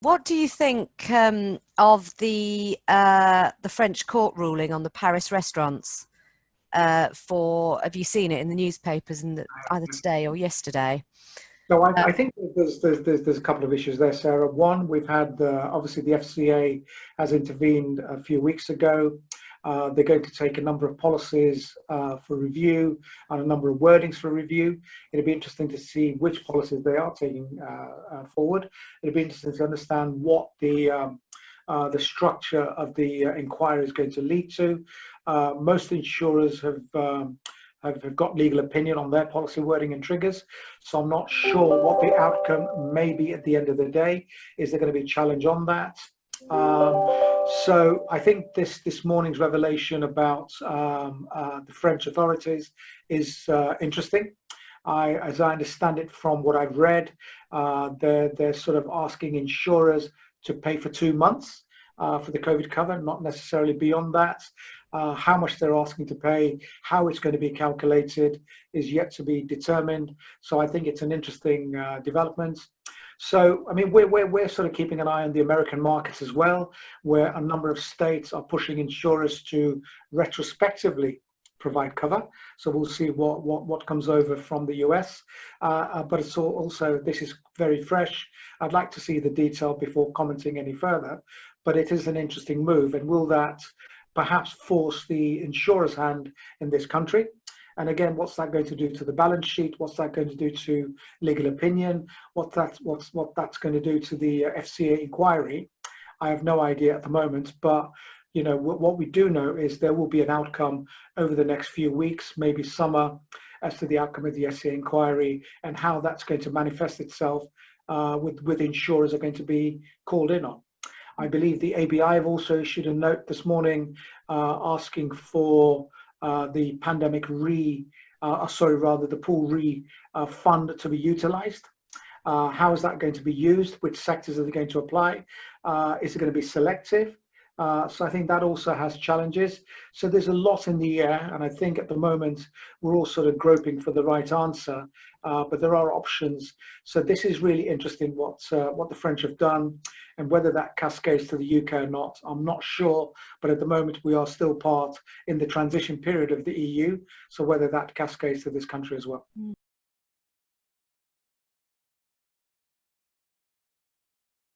What do you think of the French court ruling on the Paris restaurants? Have you seen it in the newspapers either today or yesterday? So Uh, I think there's a couple of issues there, Sarah. One, we've had obviously the FCA has intervened a few weeks ago. They're going to take a number of policies for review and a number of wordings for review. It'll be interesting to see which policies they are taking forward. It'll be interesting to understand what the structure of the inquiry is going to lead to. Most insurers have got legal opinion on their policy wording and triggers. So I'm not sure what the outcome may be at the end of the day. Is there going to be a challenge on that? So I think this morning's revelation about the French authorities is interesting. As I understand it from what I've read, they're sort of asking insurers to pay for 2 months for the COVID cover, not necessarily beyond that. How much they're asking to pay, how it's going to be calculated is yet to be determined. So I think it's an interesting development. So, I mean, we're sort of keeping an eye on the American markets as well, where a number of states are pushing insurers to retrospectively provide cover. So we'll see what comes over from the US. But it's also, this is very fresh. I'd like to see the detail before commenting any further, but it is an interesting move. And will that perhaps force the insurer's hand in this country? And again, what's that going to do to the balance sheet? What's that going to do to legal opinion? What that's going to do to the FCA inquiry? I have no idea at the moment, but you know what we do know is there will be an outcome over the next few weeks, maybe summer, as to the outcome of the FCA inquiry and how that's going to manifest itself with insurers are going to be called in on. I believe the ABI have also issued a note this morning asking for the pandemic the pool fund to be utilized. How is that going to be used? Which sectors are they going to apply? Is it going to be selective? So I think that also has challenges. So there's a lot in the air, and I think at the moment we're all sort of groping for the right answer, but there are options. So this is really interesting what the French have done, and whether that cascades to the UK or not, I'm not sure. But at the moment we are still part in the transition period of the EU, so whether that cascades to this country as well.